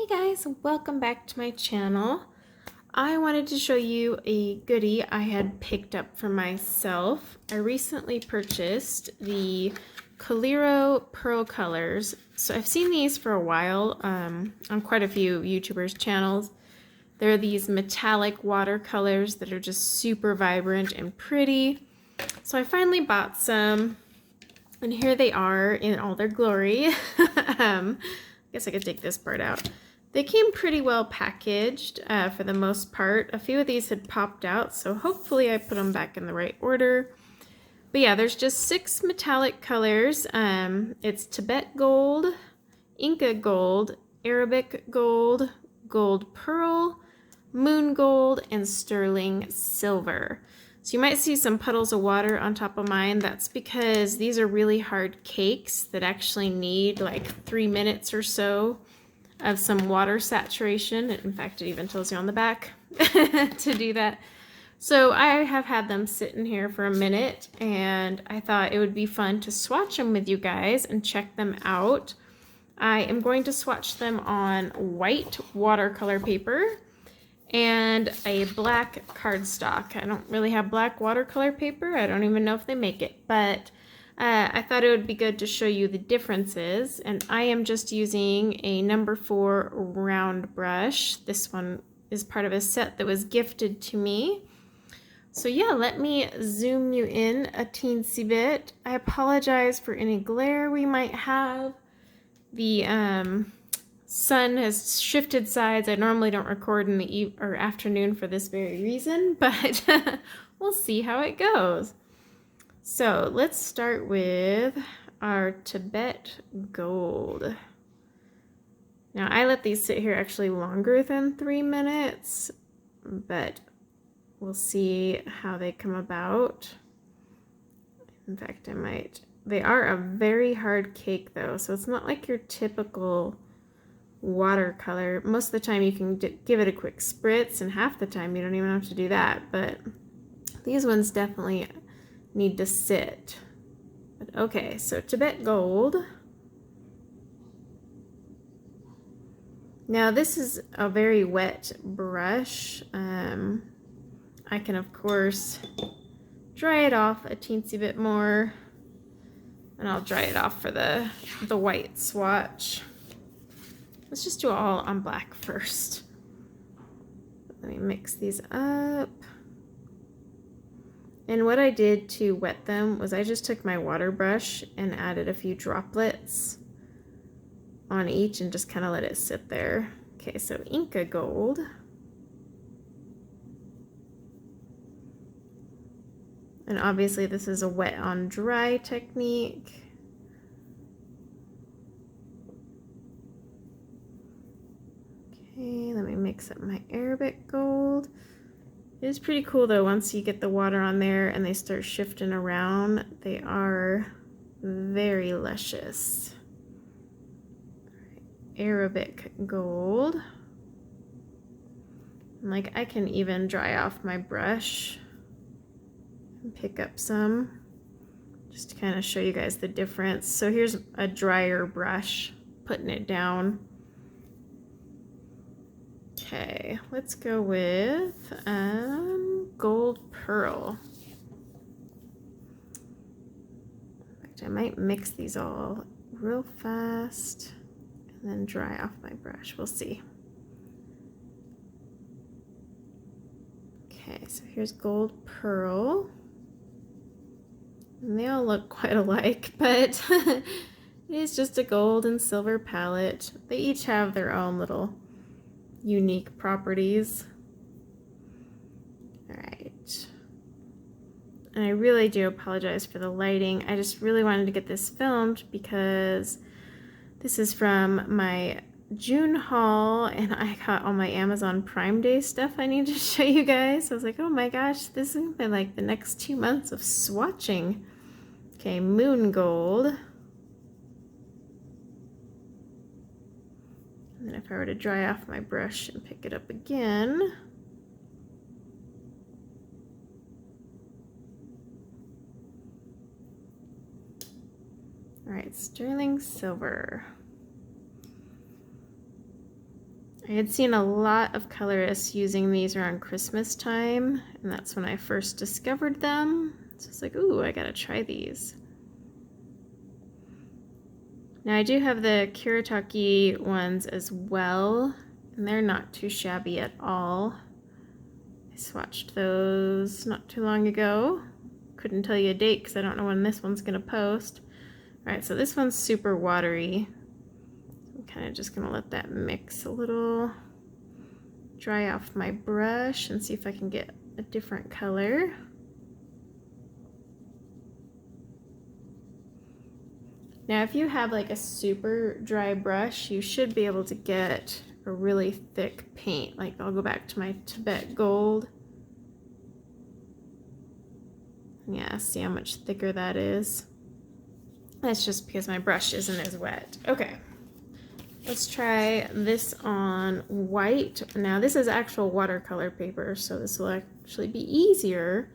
Hey guys, welcome back to my channel. I wanted to show you a goodie I had picked up for myself. I recently purchased the Coliro Pearlcolors. So I've seen these for a while on quite a few YouTubers' channels. They're these metallic watercolors that are just super vibrant and pretty. So I finally bought some, and here they are in all their glory. I guess I could take this part out. They came pretty well packaged for the most part. A few of these had popped out, so hopefully I put them back in the right order. But yeah, there's just 6 metallic colors. It's Tibet Gold, Inca Gold, Arabic Gold, Gold Pearl, Moon Gold, and Sterling Silver. So you might see some puddles of water on top of mine. That's because these are really hard cakes that actually need like 3 minutes or so of some water saturation. In fact, it even tells you on the back to do that. So I have had them sitting here for a minute, and I thought it would be fun to swatch them with you guys and check them out. I am going to swatch them on white watercolor paper and a black cardstock. I don't really have black watercolor paper. I don't even know if they make it, but I thought it would be good to show you the differences. And I am just using a number 4 round brush. This one is part of a set that was gifted to me. So yeah, let me zoom you in a teensy bit. I apologize for any glare we might have. The sun has shifted sides. I normally don't record in the afternoon for this very reason, but we'll see how it goes. So let's start with our Tibet Gold. Now I let these sit here actually longer than 3 minutes, but we'll see how they come about. In fact, I might. They are a very hard cake though, so it's not like your typical watercolor. Most of the time you can give it a quick spritz, and half the time you don't even have to do that, but these ones definitely need to sit. But okay, so Tibet Gold. Now this is a very wet brush. I can of course dry it off a teensy bit more, and I'll dry it off for the white swatch. Let's just do it all on black first. Let me mix these up. And what I did to wet them was I just took my water brush and added a few droplets on each and just kind of let it sit there. Okay, so Inca Gold. And obviously this is a wet on dry technique. Okay, let me mix up my Arabic Gold. It is pretty cool though, once you get the water on there and they start shifting around, they are very luscious. Arabic Gold. And like I can even dry off my brush and pick up some, just to kind of show you guys the difference. So here's a drier brush, putting it down. Okay, let's go with Gold Pearl. In fact, I might mix these all real fast and then dry off my brush. We'll see. Okay, so here's Gold Pearl. And they all look quite alike, but it is just a gold and silver palette. They each have their own little unique properties. All right. And I really do apologize for the lighting. I just really wanted to get this filmed because this is from my June haul, and I got all my Amazon Prime Day stuff I need to show you guys. I was like, oh my gosh, this is been like the next 2 months of swatching. Okay, Moon Gold. And then if I were to dry off my brush and pick it up again. All right, Sterling Silver. I had seen a lot of colorists using these around Christmas time, and that's when I first discovered them. So it's like, ooh, I gotta try these. Now I do have the Kuretake ones as well, and they're not too shabby at all. I swatched those not too long ago. Couldn't tell you a date because I don't know when this one's gonna post. All right, so this one's super watery. I'm kind of just gonna let that mix a little, dry off my brush and see if I can get a different color. Now, if you have like a super dry brush, you should be able to get a really thick paint. Like I'll go back to my Tibet Gold. Yeah, see how much thicker that is. That's just because my brush isn't as wet. Okay, let's try this on white. Now this is actual watercolor paper, so this will actually be easier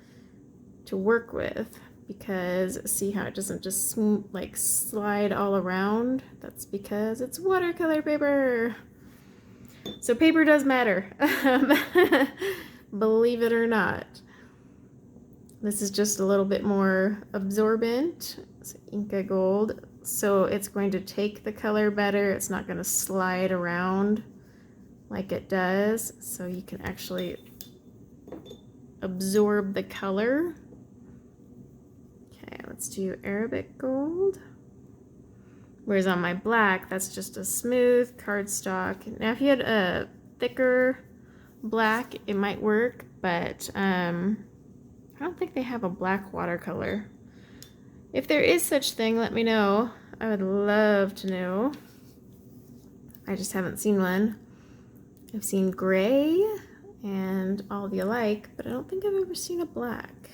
to work with because see how it doesn't just like slide all around? That's because it's watercolor paper. So paper does matter, believe it or not. This is just a little bit more absorbent. It's Inca Gold, so it's going to take the color better. It's not going to slide around like it does, so you can actually absorb the color. Okay, let's do Arabic Gold. Whereas on my black, that's just a smooth cardstock. Now if you had a thicker black, it might work, but I don't think they have a black watercolor. If there is such thing, let me know. I would love to know. I just haven't seen one. I've seen gray and all the alike, but I don't think I've ever seen a black.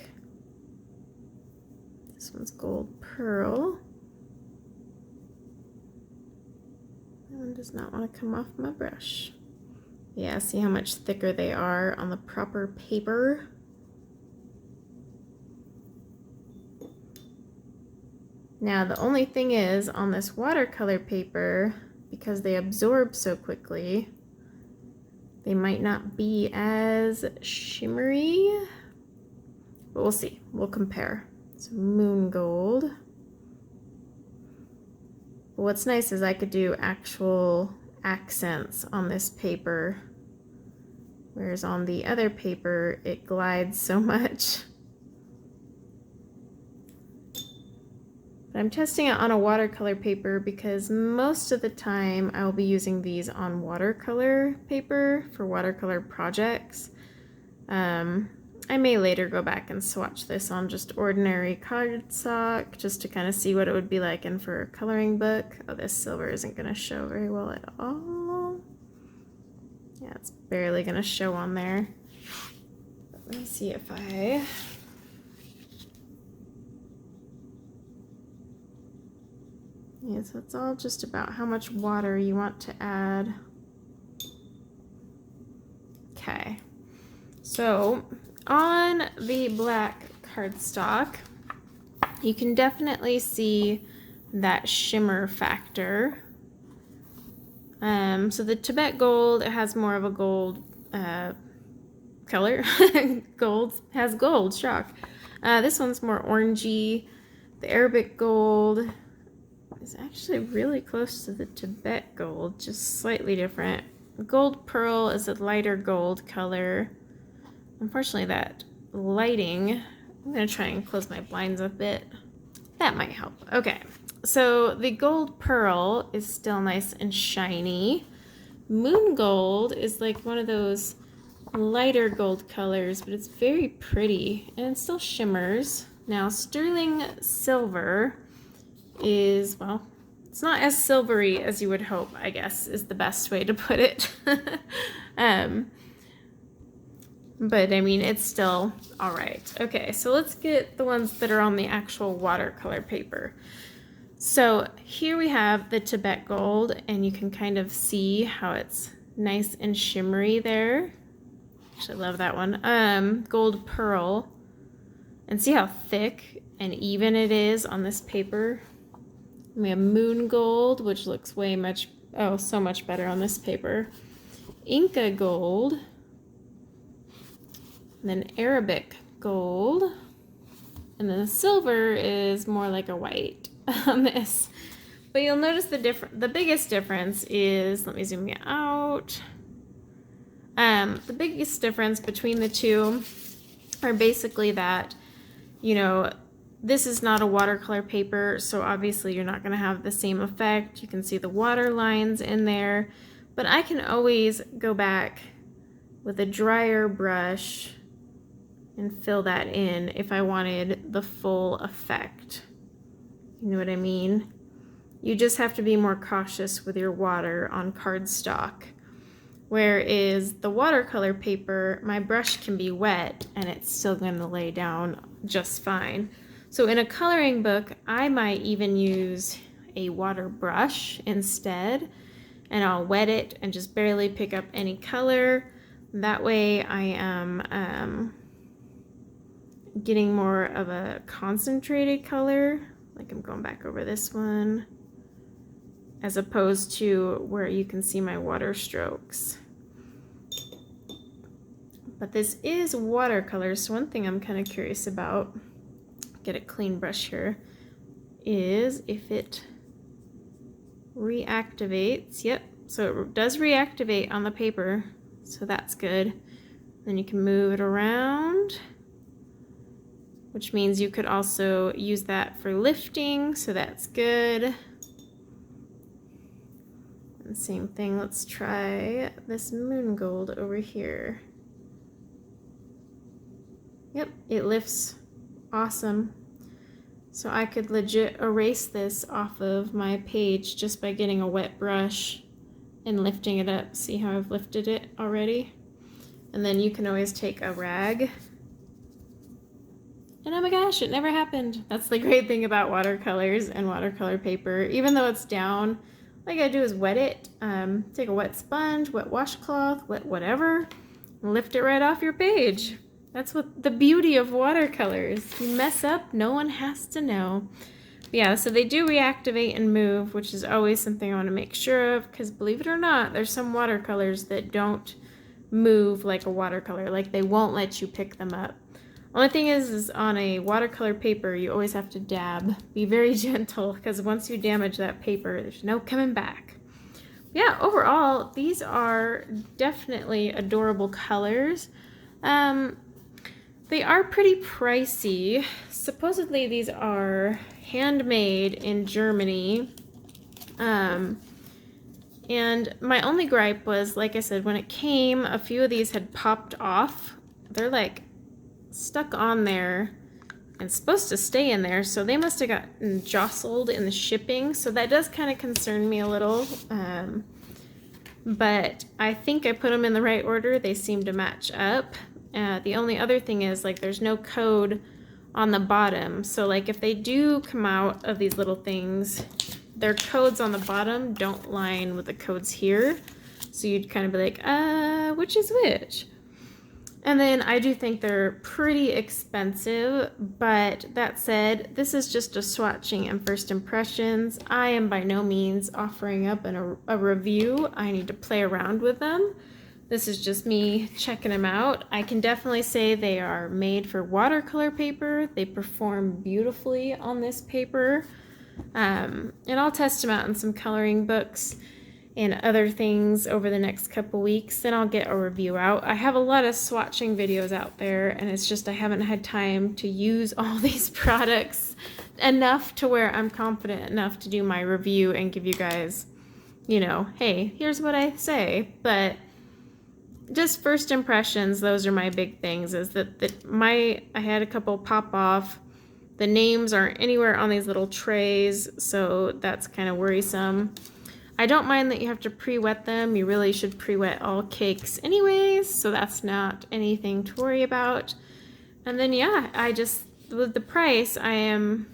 This one's Gold Pearl. That one does not want to come off my brush. Yeah, see how much thicker they are on the proper paper. Now the only thing is on this watercolor paper, because they absorb so quickly, they might not be as shimmery, but we'll see, we'll compare. So Moon Gold. But what's nice is I could do actual accents on this paper, whereas on the other paper it glides so much. I'm testing it on a watercolor paper because most of the time I will be using these on watercolor paper for watercolor projects. I may later go back and swatch this on just ordinary cardstock just to kind of see what it would be like in for a coloring book. Oh, this silver isn't going to show very well at all. Yeah, it's barely going to show on there. But let me see if I... Yeah, so it's all just about how much water you want to add. Okay, so on the black cardstock, you can definitely see that shimmer factor. So the Tibet Gold, it has more of a gold color. Gold has gold, shock. This one's more orangey. The Arabic Gold is actually really close to the Tibet Gold, just slightly different. Gold Pearl is a lighter gold color. Unfortunately, that lighting, I'm gonna try and close my blinds a bit. That might help. Okay, so the Gold Pearl is still nice and shiny. Moon Gold is like one of those lighter gold colors, but it's very pretty and it still shimmers. Now, Sterling Silver is, well, it's not as silvery as you would hope, I guess, is the best way to put it. But I mean, it's still all right. Okay, so let's get the ones that are on the actual watercolor paper. So here we have the Tibet Gold, and you can kind of see how it's nice and shimmery there. Actually, love that one. Gold Pearl, and see how thick and even it is on this paper. We have Moon Gold, which looks way much, oh, so much better on this paper. Inca gold, and then Arabic gold, and then the silver is more like a white on this. But you'll notice the biggest difference is, let me zoom you out. The biggest difference between the two are basically that, you know, this is not a watercolor paper, so obviously you're not going to have the same effect. You can see the water lines in there, but I can always go back with a drier brush and fill that in if I wanted the full effect. You know what I mean? You just have to be more cautious with your water on cardstock. Whereas the watercolor paper, my brush can be wet and it's still going to lay down just fine. So in a coloring book, I might even use a water brush instead, and I'll wet it and just barely pick up any color. That way I am getting more of a concentrated color, like I'm going back over this one, as opposed to where you can see my water strokes. But this is watercolor, so one thing I'm kind of curious about, get a clean brush here, is if it reactivates. Yep, so it does reactivate on the paper, so that's good. Then you can move it around, which means you could also use that for lifting, so that's good. And same thing, let's try this moon gold over here. Yep, it lifts awesome. So I could legit erase this off of my page just by getting a wet brush and lifting it up. See how I've lifted it already? And then you can always take a rag. And oh my gosh, it never happened. That's the great thing about watercolors and watercolor paper. Even though it's down, all I gotta do is wet it. Take a wet sponge, wet washcloth, wet whatever, and lift it right off your page. That's what the beauty of watercolors. You mess up, no one has to know. But yeah, so they do reactivate and move, which is always something I want to make sure of, because believe it or not, there's some watercolors that don't move like a watercolor, like they won't let you pick them up. Only thing is on a watercolor paper, you always have to dab. Be very gentle, because once you damage that paper, there's no coming back. Yeah, overall, these are definitely adorable colors. They are pretty pricey. Supposedly these are handmade in Germany. And my only gripe was, like I said, when it came, a few of these had popped off. They're like stuck on there and supposed to stay in there, so they must have gotten jostled in the shipping. So that does kind of concern me a little. But I think I put them in the right order. They seem to match up. The only other thing is, like, there's no code on the bottom. So like if they do come out of these little things, their codes on the bottom don't line with the codes here. So you'd kind of be like, which is which? And then I do think they're pretty expensive, but that said, this is just a swatching and first impressions. I am by no means offering up a review. I need to play around with them. This is just me checking them out. I can definitely say they are made for watercolor paper. They perform beautifully on this paper. And I'll test them out in some coloring books and other things over the next couple weeks. Then I'll get a review out. I have a lot of swatching videos out there, and it's just I haven't had time to use all these products enough to where I'm confident enough to do my review and give you guys, you know, hey, here's what I say. But just first impressions, those are my big things, is that I had a couple pop off. The names aren't anywhere on these little trays, so that's kind of worrisome. I don't mind that you have to pre-wet them. You really should pre-wet all cakes anyways, so that's not anything to worry about. And then yeah, with the price, I am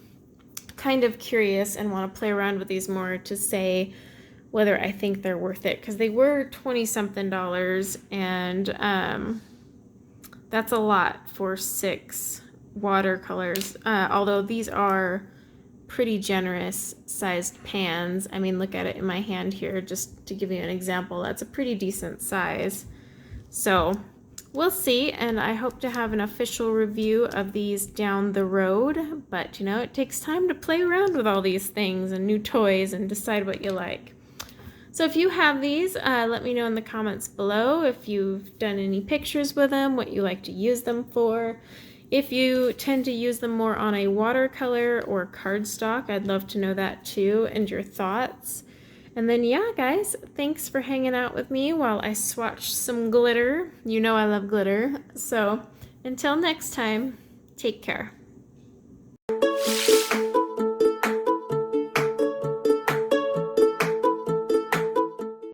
kind of curious and want to play around with these more to say whether I think they're worth it, because they were $20-something, and that's a lot for 6 watercolors, although these are pretty generous sized pans. I mean, look at it in my hand here, just to give you an example. That's a pretty decent size. So we'll see, and I hope to have an official review of these down the road, but you know, it takes time to play around with all these things and new toys and decide what you like. So if you have these, let me know in the comments below if you've done any pictures with them, what you like to use them for. If you tend to use them more on a watercolor or cardstock, I'd love to know that too, and your thoughts. And then yeah, guys, thanks for hanging out with me while I swatch some glitter. You know I love glitter. So until next time, take care.